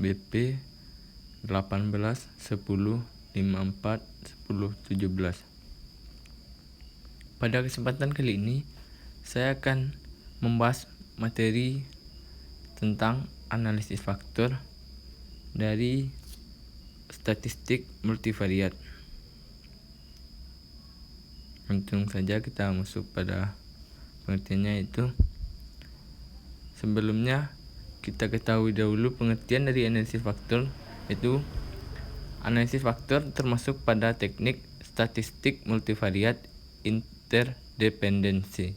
BP 18 10 54 10 17. Pada kesempatan kali ini saya akan membahas materi tentang analisis faktor dari statistik multivariat. Langsung saja kita masuk pada pengertiannya. Itu sebelumnya kita ketahui dahulu pengertian dari analisis faktor. Itu analisis faktor termasuk pada teknik statistik multivariat interdependensi,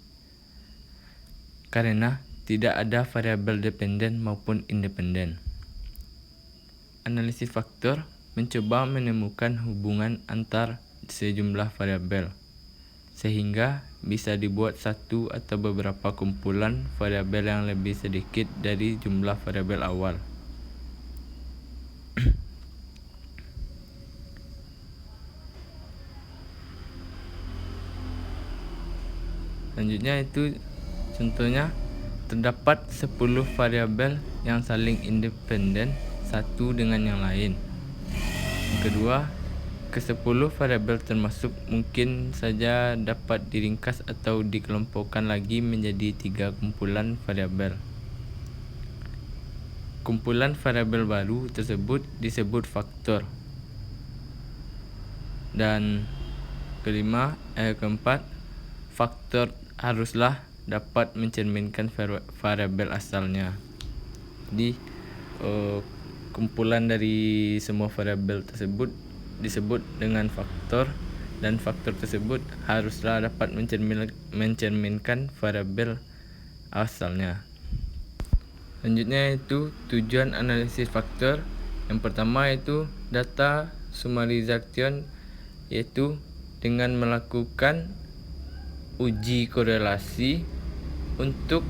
karena tidak ada variabel dependen maupun independen. Analisis faktor mencoba menemukan hubungan antar sejumlah variabel, sehingga bisa dibuat satu atau beberapa kumpulan variabel yang lebih sedikit dari jumlah variabel awal. Selanjutnya itu contohnya, terdapat 10 variabel yang saling independen satu dengan yang lain. Yang kedua, ke-10 variabel termasuk mungkin saja dapat diringkas atau dikelompokkan lagi menjadi 3 kumpulan variabel. Kumpulan variabel baru tersebut disebut faktor. Dan keempat, faktor haruslah dapat mencerminkan variabel asalnya. Jadi kumpulan dari semua variabel tersebut disebut dengan faktor, dan faktor tersebut haruslah dapat mencerminkan variabel asalnya. Selanjutnya itu tujuan analisis faktor. Yang pertama itu data summarization, yaitu dengan melakukan uji korelasi untuk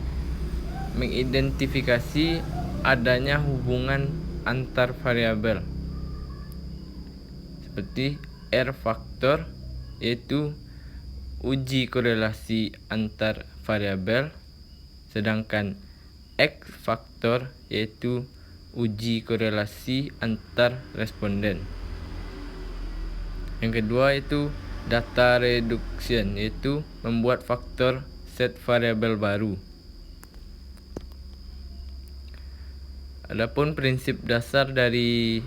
mengidentifikasi adanya hubungan antar variabel. Seperti R faktor, yaitu uji korelasi antar variabel, sedangkan X faktor yaitu uji korelasi antar responden. Yang kedua itu data reduction, yaitu membuat faktor set variabel baru. Adapun prinsip dasar dari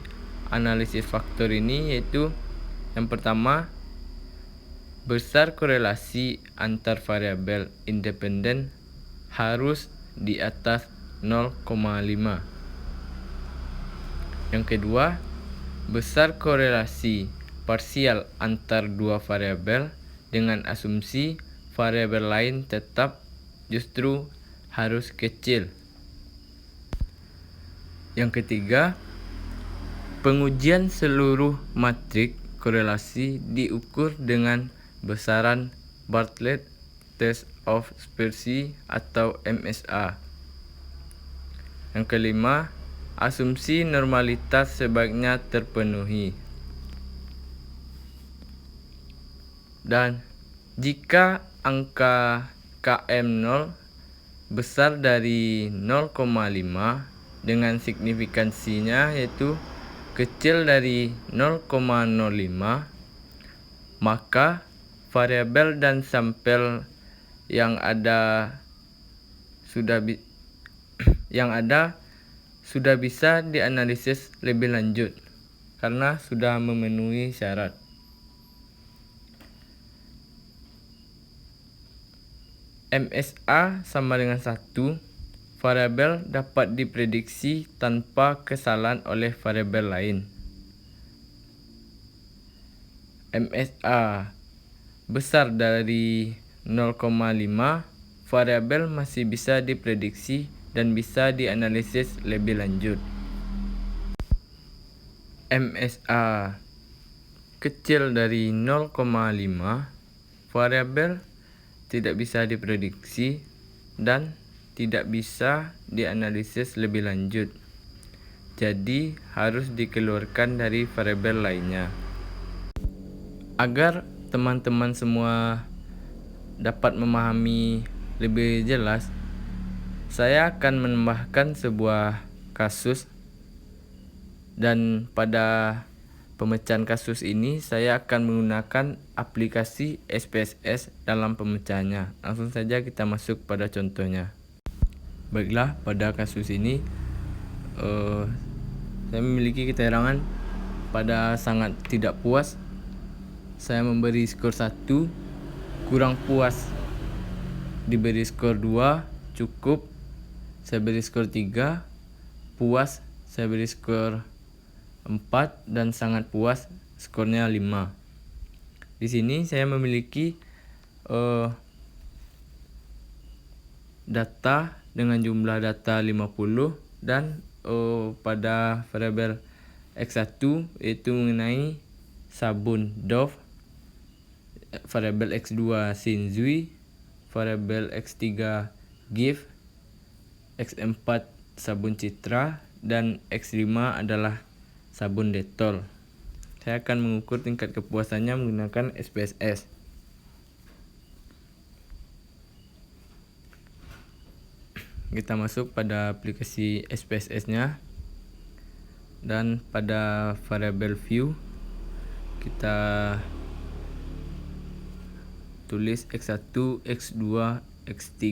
analisis faktor ini yaitu yang pertama, besar korelasi antar variabel independen harus di atas 0,5. Yang kedua, besar korelasi parsial antar dua variabel dengan asumsi variabel lain tetap justru harus kecil. Yang ketiga, pengujian seluruh matrik korelasi diukur dengan besaran Bartlett Test of Sparsity atau MSA. Yang kelima, asumsi normalitas sebaiknya terpenuhi. Dan jika angka KM0 besar dari 0,5 dengan signifikansinya yaitu kecil dari 0,05, maka variabel dan sampel yang ada sudah bisa dianalisis lebih lanjut karena sudah memenuhi syarat. MSA sama dengan 1. Variabel dapat diprediksi tanpa kesalahan oleh variabel lain. MSA besar dari 0,5, variabel masih bisa diprediksi dan bisa dianalisis lebih lanjut. MSA kecil dari 0,5, variabel tidak bisa diprediksi dan tidak bisa dianalisis lebih lanjut. Jadi harus dikeluarkan dari variabel lainnya. Agar teman-teman semua dapat memahami lebih jelas, saya akan menambahkan sebuah kasus Dan pada pemecahan kasus ini saya akan menggunakan aplikasi SPSS dalam pemecahannya. Langsung saja kita masuk pada contohnya. Baiklah, pada kasus ini saya memiliki keterangan pada sangat tidak puas. Saya memberi skor 1, kurang puas diberi skor 2, cukup saya beri skor 3, puas saya beri skor 4, dan sangat puas skornya 5. Di sini saya memiliki data dengan jumlah data 50 dan pada variabel X1 yaitu mengenai sabun Dove, variabel X2 Shinzui, variabel X3 Gift, X4 sabun Citra, dan X5 adalah sabun Dettol. Saya akan mengukur tingkat kepuasannya menggunakan SPSS. Kita masuk pada aplikasi SPSS-nya, dan pada variabel view kita tulis X1, X2, X3,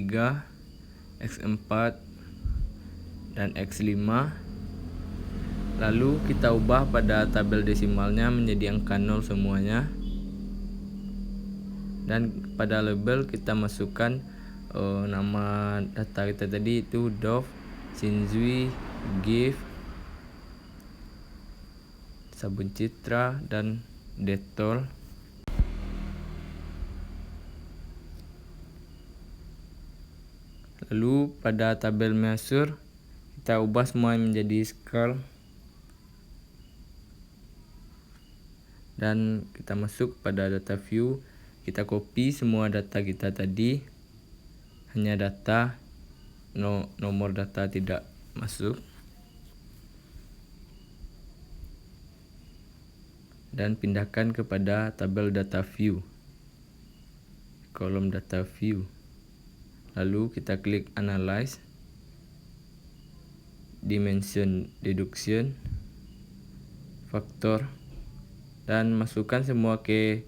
X4, dan X5. Lalu kita ubah pada tabel desimalnya menjadi angka 0 semuanya. Dan pada label kita masukkan nama data kita tadi itu Dove, Shinzui, Gift, sabun Citra, dan Dettol. Lalu pada tabel measure kita ubah semua menjadi skala, dan kita masuk pada data view. Kita copy semua data kita tadi, hanya data nomor data tidak masuk, dan pindahkan kepada tabel data view, kolom data view. Lalu kita klik analyze, dimension deduction, faktor, dan masukkan semua ke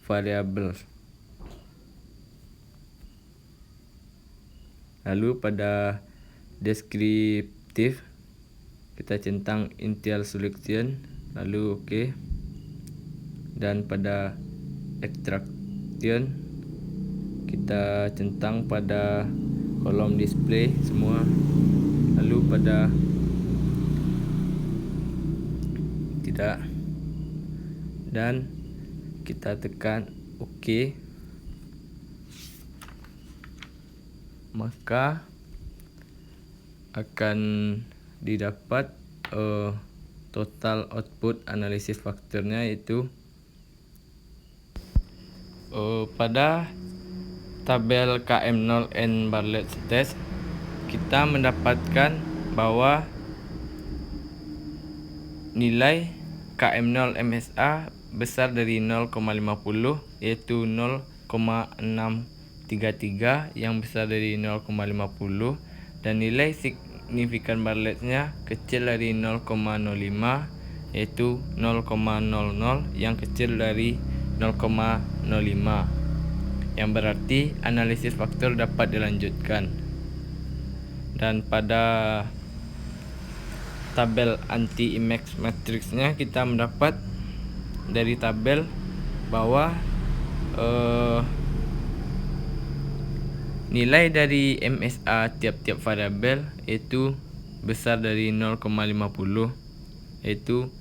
variabel. Lalu pada deskriptif kita centang initial selection, lalu OK. Dan pada extraction kita centang pada kolom display semua. Lalu pada tidak, dan kita tekan OK, maka akan didapat total output analisis faktornya, yaitu pada tabel KM0N Bartlett test kita mendapatkan bahwa nilai KM0 MSA besar dari 0,50 yaitu 0,633 yang besar dari 0,50, dan nilai signifikan Bartlettnya kecil dari 0,05 yaitu 0,00 yang kecil dari 0,05, yang berarti analisis faktor dapat dilanjutkan. Dan pada tabel anti-image matrixnya kita mendapat dari tabel bahwa nilai dari MSA tiap-tiap variabel yaitu besar dari 0,50, yaitu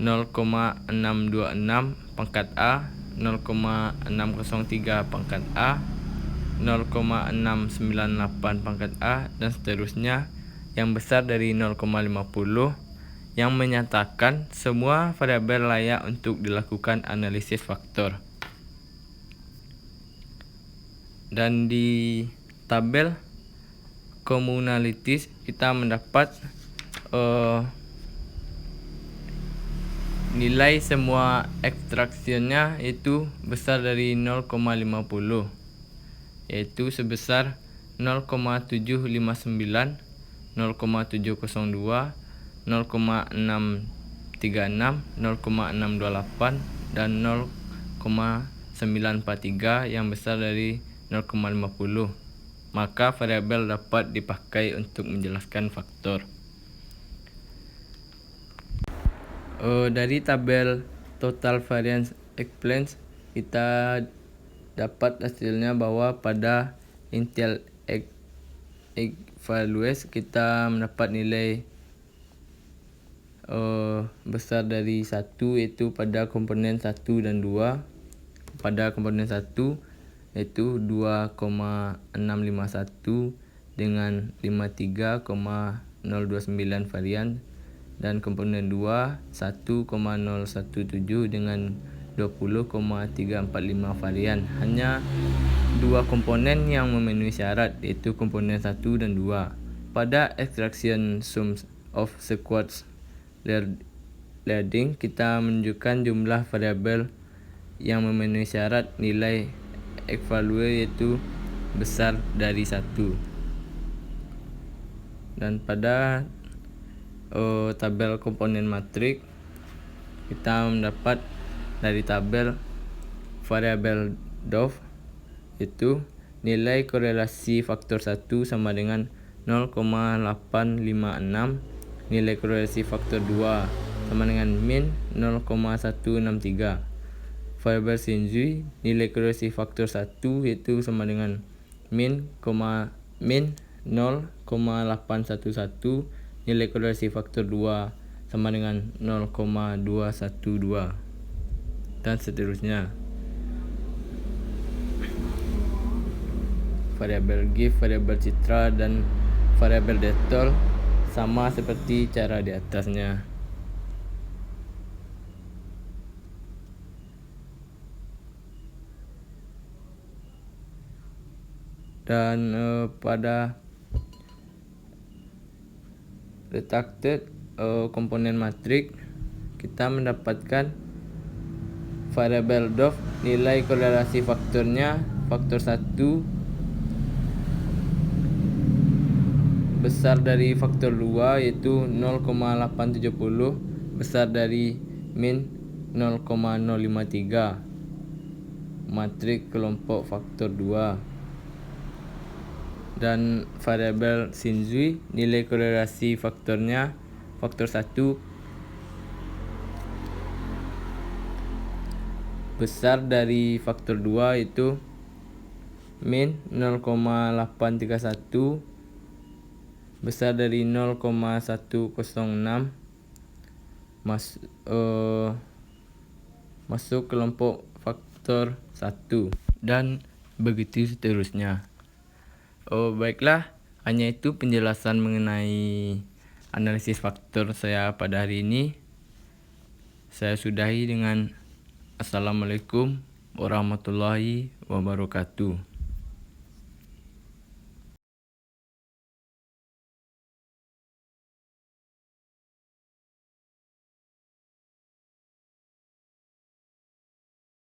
0,626 pangkat A, 0,603 pangkat A, 0,698 pangkat A, dan seterusnya yang besar dari 0,50, yang menyatakan semua variabel layak untuk dilakukan analisis faktor. Dan di tabel commonalities kita mendapat nilai semua ekstraksinya yaitu besar dari 0,50, yaitu sebesar 0,759, 0,702, 0,633, 0,36, 0,628, dan 0,943 yang besar dari 0,50. Maka variabel dapat dipakai untuk menjelaskan faktor. Dari tabel total variance explains kita dapat hasilnya bahwa pada initial evaluate kita mendapat nilai besar dari 1, yaitu pada komponen 1 dan 2. Pada komponen 1 yaitu 2,651 dengan 53,029 varian, dan komponen 2 1,017 dengan 20,345 varian. Hanya dua komponen yang memenuhi syarat, yaitu komponen 1 dan 2. Pada extraction sum of squares leading, kita menunjukkan jumlah variabel yang memenuhi syarat nilai evaluate, yaitu besar dari 1. Dan pada tabel komponen matrik, kita mendapat dari tabel variabel DOF, yaitu nilai korelasi faktor 1 sama dengan 0,856, nilai korelasi faktor 2 sama dengan min 0,163. Variabel Xinzui, nilai korelasi faktor 1 yaitu sama dengan min 0,811, nilai korelasi faktor 2 sama dengan 0,212, dan seterusnya. Variabel GIF, variabel citra, dan variabel detol sama seperti cara di atasnya. Dan pada retracted komponen matrik, kita mendapatkan variabel DOF, nilai korelasi faktornya faktor 1 besar dari faktor 2, yaitu 0,870, besar dari min 0,053, matrik kelompok faktor 2. Dan variabel Xinzui, nilai korelasi faktornya faktor 1 besar dari faktor 2, yaitu min 0,831, besar dari 0,106, masuk kelompok faktor 1, dan begitu seterusnya. Baiklah, hanya itu penjelasan mengenai analisis faktor saya pada hari ini. Saya sudahi dengan Assalamualaikum warahmatullahi wabarakatuh.